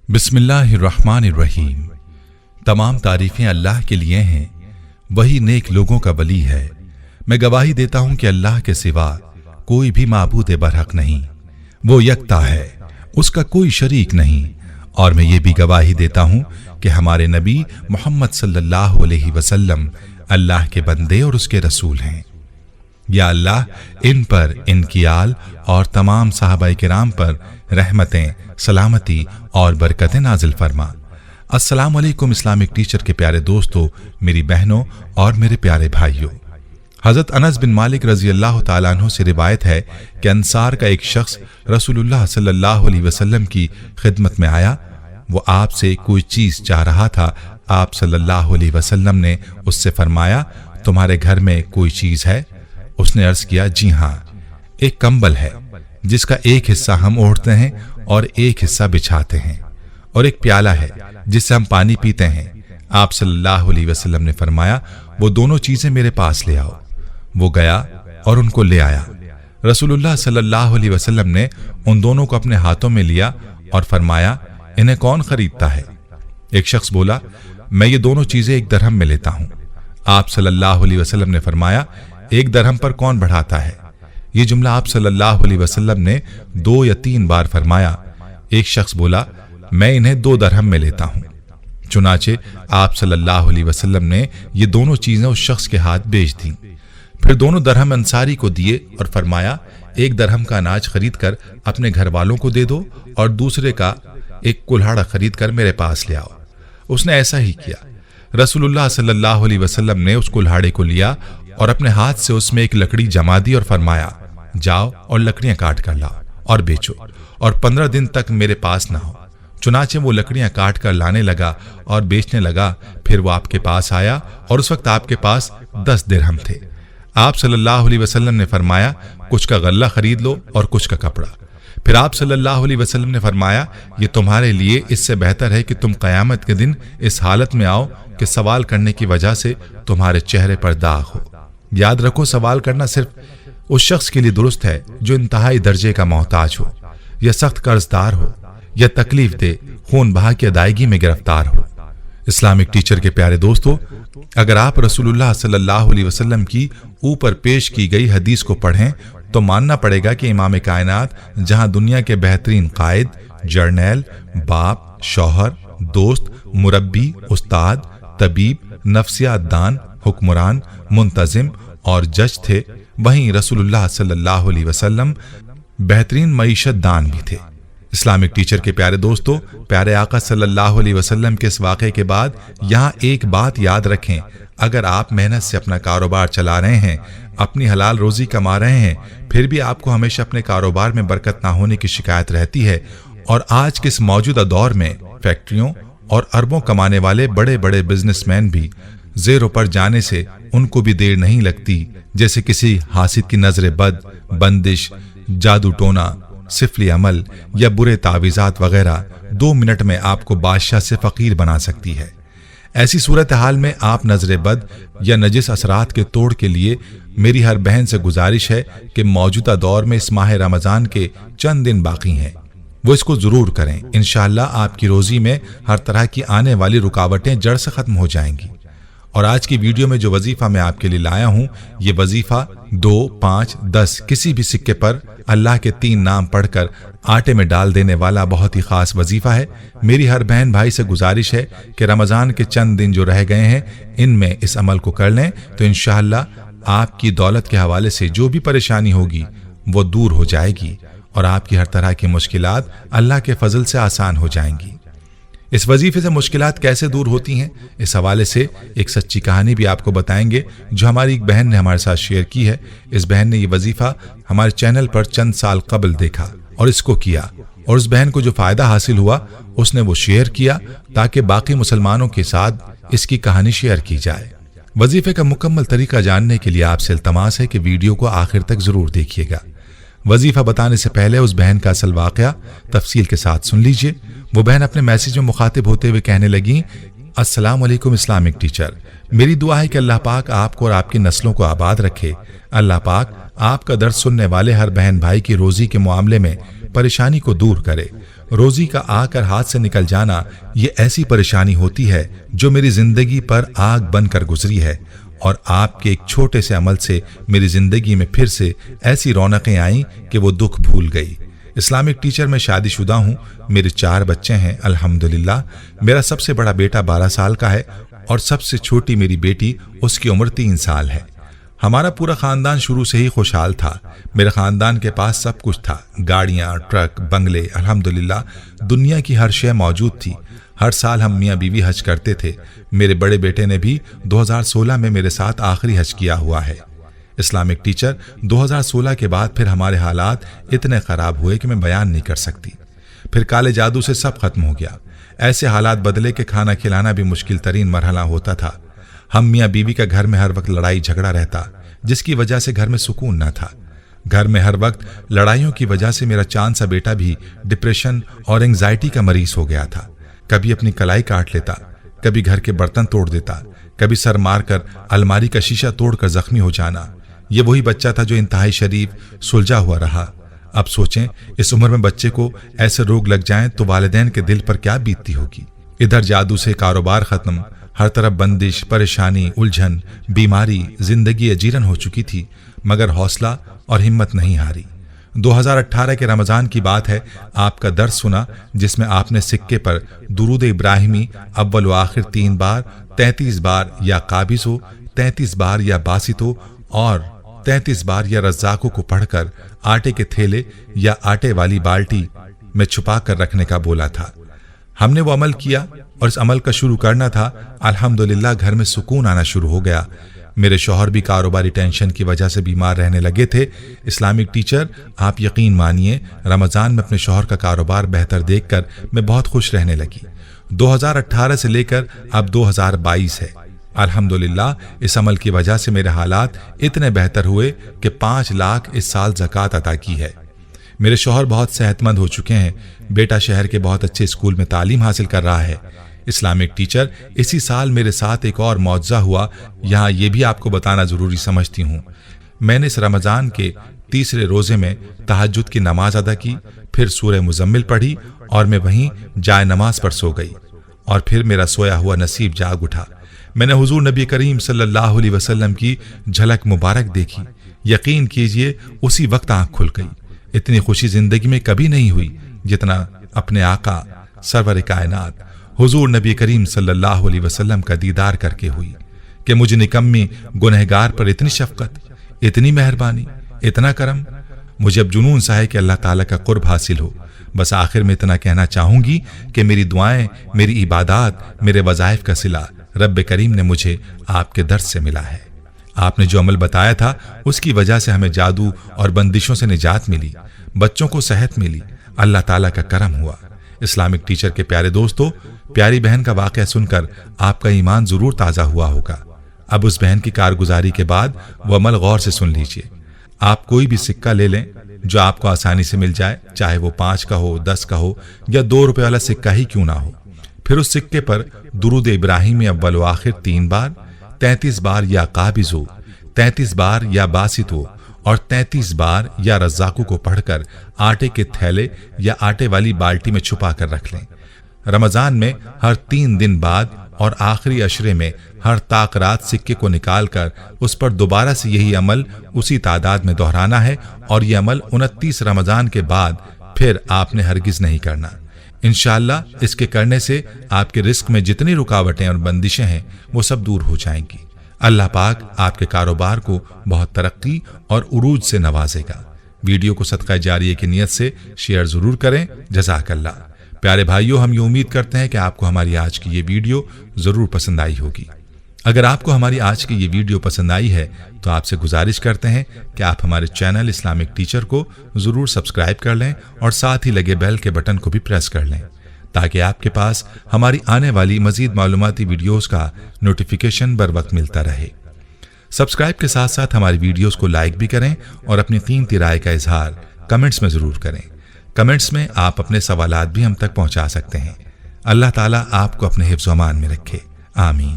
बिस्मिल्लाहिर्रहमानिर्रहीम। तमाम तारीफें अल्लाह के लिए हैं, वही नेक लोगों का वली है। मैं गवाही देता हूं कि अल्लाह के सिवा कोई भी माबूद बरहक नहीं, वो यकता है, उसका कोई शरीक नहीं। और मैं ये भी गवाही देता हूं कि हमारे नबी मोहम्मद सल्लल्लाहु अलैहि वसल्लम अल्लाह के बंदे और उसके रसूल हैं। या अल्लाह इन पर, इनकी आल और तमाम सहाबाए किराम पर रहमतें, सलामती और बरकतें नाजिल फरमा। अस्सलामु अलैकुम इस्लामिक टीचर के प्यारे दोस्तों, मेरी बहनों और मेरे प्यारे भाइयों। हज़रत अनस बिन मालिक रज़ी अल्लाह तआला अन्हु से रिवायत है कि अंसार का एक शख्स रसूलुल्लाह सल्लल्लाहु अलैहि वसल्लम की खिदमत में आया। वो आपसे कोई चीज़ चाह रहा था। आप सल्लल्लाहु अलैहि वसल्लम ने उससे फरमाया, तुम्हारे घर में कोई चीज़ है? उसने अर्ज किया, जी हाँ, एक कंबल है जिसका एक हिस्सा हम ओढ़ते हैं और एक हिस्सा बिछाते हैं, और एक प्याला है जिससे हम पानी पीते हैं। आप सल्लल्लाहु अलैहि वसल्लम ने फरमाया, वो दोनों चीजें मेरे पास ले आओ। वो गया और उनको ले आया। रसूलुल्लाह सल्लल्लाहु अलैहि वसल्लम ने उन दोनों को अपने हाथों में लिया और फरमाया, इन्हें कौन खरीदता है? एक शख्स बोला, मैं ये दोनों चीजें 1 दरहम में लेता हूं। आप सल्लल्लाहु अलैहि वसल्लम ने फरमाया, 1 दरहम पर कौन बढ़ाता है? ये जुमला आप सल्लल्लाहु अलैहि वसल्लम ने 2 या 3 बार फरमाया। एक शख्स बोला, मैं इन्हें 2 दरहम में लेता हूं। चुनाचे आप सल्लल्लाहु अलैहि वसल्लम ने ये दोनों चीजें उस शख्स के हाथ बेच दी। फिर दोनों दरहम अंसारी को दिए और फरमाया, 1 दरहम का अनाज खरीद कर अपने घर वालों को दे दो और दूसरे का एक कुल्हाड़ा खरीद कर मेरे पास ले आओ। उसने ऐसा ही किया। रसूलुल्लाह सल्लल्लाहु अलैहि वसल्लम ने उस कुल्हाड़े को लिया और अपने हाथ से उसमें एक लकड़ी जमा दी और फरमाया, जाओ और लकड़ियां काट कर लाओ और बेचो, और 15 दिन तक मेरे पास ना हो। चुनाचे वो लकड़ियां काट कर लाने लगा और बेचने लगा। फिर वो आपके पास आया और उस वक्त आपके पास 10 दिरहम थे। आप सल्लल्लाहु अलैहि वसल्लम ने फरमाया, कुछ का गल्ला खरीद लो और कुछ का कपड़ा। फिर आप सल्लल्लाहु अलैहि वसल्लम ने फरमाया, ये तुम्हारे लिए इससे बेहतर है कि तुम क़यामत के दिन इस हालत में आओ कि सवाल करने की वजह से तुम्हारे चेहरे पर दाग हो। याद रखो, सवाल करना सिर्फ उस शख्स के लिए दुरुस्त है जो इंतहाई दर्जे का मोहताज हो, या सख्त कर्जदार हो, या तकलीफ दे खून बहा की अदायगी में गिरफ्तार हो। इस्लामिक टीचर के प्यारे दोस्तों, अगर आप रसूलुल्लाह सल्लल्लाहु अलैहि वसल्लम की ऊपर पेश की गई हदीस को पढ़ें तो मानना पड़ेगा कि इमाम कायनात जहां दुनिया के बेहतरीन कायद, जर्नैल, बाप, शौहर, दोस्त, मुरब्बी, उस्ताद, तबीब, नफ्सियात दान, हुक्मरान, मुंतजिम और जज थे, वहीं रसूलुल्लाह सल्लल्लाहु अलैहि वसल्लम बेहतरीन मईशत दान भी थे। इस्लामिक टीचर के प्यारे दोस्तों, प्यारे आका सल्लल्लाहु अलैहि वसल्लम के इस वाक़े के बाद यहाँ एक बात याद रखें, अगर आप मेहनत से अपना कारोबार चला रहे हैं, अपनी हलाल रोजी कमा रहे हैं, फिर भी आपको हमेशा अपने कारोबार में बरकत ना होने की शिकायत रहती है, और आज के इस मौजूदा दौर में फैक्ट्रियों और अरबों कमाने वाले बड़े बड़े बिजनेसमैन भी ज़ेरों पर जाने से उनको भी देर नहीं लगती, जैसे किसी हासिद की नजर बद, बंदिश, जादू टोना, सिफली अमल या बुरे तावीज़ात वगैरह 2 मिनट में आपको बादशाह से फकीर बना सकती है। ऐसी सूरत हाल में आप नजर बद या नजिस असरात के तोड़ के लिए मेरी हर बहन से गुजारिश है कि मौजूदा दौर में इस माह रमजान के चंद दिन बाकी हैं, वो इसको जरूर करें। इंशाअल्लाह आपकी रोजी में हर तरह की आने वाली रुकावटें जड़ से खत्म हो जाएंगी। और आज की वीडियो में जो वजीफा मैं आपके लिए लाया हूं, ये वजीफा 2, 5, 10 किसी भी सिक्के पर अल्लाह के 3 नाम पढ़कर आटे में डाल देने वाला बहुत ही खास वजीफा है। मेरी हर बहन भाई से गुजारिश है कि रमजान के चंद दिन जो रह गए हैं, इनमें इस अमल को कर लें तो इंशाअल्लाह आपकी दौलत के हवाले से जो भी परेशानी होगी वो दूर हो जाएगी और आपकी हर तरह की मुश्किलात अल्लाह के फजल से आसान हो जाएंगी। इस वजीफे से मुश्किलात कैसे दूर होती हैं, इस हवाले से एक सच्ची कहानी भी आपको बताएंगे जो हमारी एक बहन ने हमारे साथ शेयर की है। इस बहन ने ये वजीफा हमारे चैनल पर चंद साल कबल देखा और इसको किया, और उस बहन को जो फायदा हासिल हुआ उसने वो शेयर किया ताकि बाकी मुसलमानों के साथ इसकी कहानी शेयर की जाए। वजीफे का मुकम्मल तरीका जानने के लिए आपसे इल्तमास है कि वीडियो को आखिर तक जरूर देखिएगा। वजीफा बताने से पहले उस बहन का असल वाकया तफसील के साथ सुन लीजिए। वो बहन अपने मैसेज में मुखातिब होते हुए कहने लगी, अस्सलाम वालेकुम इस्लामिक टीचर, मेरी दुआ है कि अल्लाह पाक आपको और आपकी नस्लों को आबाद रखे। अल्लाह पाक आपका दर्द सुनने वाले हर बहन भाई की रोजी के मामले में परेशानी को दूर करे। روزی کا آ کر ہاتھ سے نکل جانا یہ ایسی پریشانی ہوتی ہے جو میری زندگی پر آگ بن کر گزری ہے، اور آپ کے ایک چھوٹے سے عمل سے میری زندگی میں پھر سے ایسی رونقیں آئیں کہ وہ دکھ بھول گئی۔ اسلامک ٹیچر میں شادی شدہ ہوں، میرے 4 بچے ہیں الحمدللہ۔ میرا سب سے بڑا بیٹا 12 سال کا ہے اور سب سے چھوٹی میری بیٹی، اس کی عمر 3 سال ہے۔ ہمارا پورا خاندان شروع سے ہی خوشحال تھا۔ میرے خاندان کے پاس سب کچھ تھا، گاڑیاں، ٹرک، بنگلے، الحمدللہ دنیا کی ہر شے موجود تھی۔ ہر سال ہم میاں بیوی حج کرتے تھے۔ میرے بڑے بیٹے نے بھی 2016 میں میرے ساتھ آخری حج کیا ہوا ہے۔ اسلامک ٹیچر 2016 کے بعد پھر ہمارے حالات اتنے خراب ہوئے کہ میں بیان نہیں کر سکتی۔ پھر کالے جادو سے سب ختم ہو گیا۔ ایسے حالات بدلے کہ کھانا کھلانا بھی مشکل ترین مرحلہ ہوتا تھا۔ ہم میاں بیوی کا گھر میں ہر وقت لڑائی جھگڑا رہتا، جس کی وجہ سے گھر میں سکون نہ تھا۔ گھر میں ہر وقت لڑائیوں کی وجہ سے میرا چاند سا بیٹا بھی ڈپریشن اور انگزائٹی کا مریض ہو گیا تھا۔ کبھی اپنی کلائی کاٹ لیتا، کبھی گھر کے برتن توڑ دیتا، کبھی سر مار کر الماری کا شیشہ توڑ کر زخمی ہو جانا۔ یہ وہی بچہ تھا جو انتہائی شریف سلجھا ہوا رہا۔ اب سوچیں اس عمر میں بچے کو ایسے روگ لگ جائیں تو والدین کے دل پر کیا بیتتی ہوگی۔ ادھر جادو سے کاروبار ختم، ہر طرف بندش، پریشانی، الجھن، بیماری، زندگی اجیرن ہو چکی تھی، مگر حوصلہ اور ہمت نہیں ہاری۔ 2018 کے رمضان کی بات ہے، آپ کا درس سنا جس میں آپ نے سکے پر درود ابراہیمی اول و آخر 3 بار، 33 بار یا قابض ہو، 33 بار یا باسط ہو اور 33 بار یا رزاقوں کو پڑھ کر آٹے کے تھیلے یا آٹے والی بالٹی میں چھپا کر رکھنے کا بولا تھا۔ ہم نے وہ عمل کیا اور اس عمل کا شروع کرنا تھا۔ الحمدللہ گھر میں سکون آنا شروع ہو گیا۔ میرے شوہر بھی کاروباری ٹینشن کی وجہ سے بیمار رہنے لگے تھے۔ اسلامک ٹیچر آپ یقین مانیے، رمضان میں اپنے شوہر کا کاروبار بہتر دیکھ کر میں بہت خوش رہنے لگی۔ 2018 سے لے کر اب 2022 ہے۔ الحمدللہ اس عمل کی وجہ سے میرے حالات اتنے بہتر ہوئے کہ 5 لاکھ اس سال زکوٰۃ عطا کی ہے۔ میرے شوہر بہت صحت مند ہو چکے ہیں۔ بیٹا شہر کے بہت اچھے اسکول میں تعلیم حاصل کر رہا ہے۔ اسلامک ٹیچر اسی سال میرے ساتھ ایک اور معجزہ ہوا، یہاں یہ بھی آپ کو بتانا ضروری سمجھتی ہوں۔ میں نے اس رمضان کے تیسرے روزے میں تہجد کی نماز ادا کی، پھر سورہ مزمل پڑھی اور میں وہیں جائے نماز پر سو گئی، اور پھر میرا سویا ہوا نصیب جاگ اٹھا۔ میں نے حضور نبی کریم صلی اللہ علیہ وسلم کی جھلک مبارک دیکھی۔ یقین کیجئے اسی وقت آنکھ کھل گئی۔ اتنی خوشی زندگی میں کبھی نہیں ہوئی جتنا اپنے آقا سرور کائنات حضور نبی کریم صلی اللہ علیہ وسلم کا دیدار کر کے ہوئی، کہ مجھ نکمی گنہگار پر اتنی شفقت، اتنی مہربانی، اتنا کرم۔ مجھے اب جنون سا ہے کہ اللہ تعالیٰ کا قرب حاصل ہو۔ بس آخر میں اتنا کہنا چاہوں گی کہ میری دعائیں، میری عبادات، میرے وظائف کا صلہ رب کریم نے مجھے آپ کے درس سے ملا ہے۔ آپ نے جو عمل بتایا تھا اس کی وجہ سے ہمیں جادو اور بندشوں سے نجات ملی، بچوں کو صحت ملی، اللہ تعالیٰ کا کرم ہوا۔ اسلامک ٹیچر کے پیارے دوستو، پیاری بہن کا واقعہ سن کر آپ کا ایمان ضرور تازہ ہوا ہوگا۔ اب اس بہن کی کارگزاری کے بعد وہ عمل غور سے سن لیجئے۔ آپ کوئی بھی سکہ لے لیں جو آپ کو آسانی سے مل جائے، چاہے وہ 5 کا ہو، 10 کا ہو یا 2 روپے والا سکہ ہی کیوں نہ ہو۔ پھر اس سکے پر درود ابراہیمی اول و آخر 3 بار، 33 بار یا قابض ہو، 33 بار یا باسط ہو اور 33 بار یا رزاقوں کو پڑھ کر آٹے کے تھیلے یا آٹے والی بالٹی میں چھپا کر رکھ لیں۔ رمضان میں ہر 3 دن بعد اور آخری عشرے میں ہر طاق رات سکے کو نکال کر اس پر دوبارہ سے یہی عمل اسی تعداد میں دہرانا ہے، اور یہ عمل 29 رمضان کے بعد پھر آپ نے ہرگز نہیں کرنا۔ انشاءاللہ اس کے کرنے سے آپ کے رزق میں جتنی رکاوٹیں اور بندشیں ہیں وہ سب دور ہو جائیں گی۔ اللہ پاک آپ کے کاروبار کو بہت ترقی اور عروج سے نوازے گا۔ ویڈیو کو صدقہ جاریہ کی نیت سے شیئر ضرور کریں۔ جزاک اللہ۔ پیارے بھائیوں، ہم یہ امید کرتے ہیں کہ آپ کو ہماری آج کی یہ ویڈیو ضرور پسند آئی ہوگی۔ اگر آپ کو ہماری آج کی یہ ویڈیو پسند آئی ہے تو آپ سے گزارش کرتے ہیں کہ آپ ہمارے چینل اسلامک ٹیچر کو ضرور سبسکرائب کر لیں اور ساتھ ہی لگے بیل کے بٹن کو بھی پریس کر لیں، تاکہ آپ کے پاس ہماری آنے والی مزید معلوماتی ویڈیوز کا نوٹیفیکیشن بر وقت ملتا رہے۔ سبسکرائب کے ساتھ ساتھ ہماری ویڈیوز کو لائک بھی کریں اور اپنی قیمتی رائے کا اظہار کمنٹس میں ضرور کریں۔ کمنٹس میں آپ اپنے سوالات بھی ہم تک پہنچا سکتے ہیں۔ اللہ تعالیٰ آپ کو اپنے حفظ و امان میں رکھے، آمین۔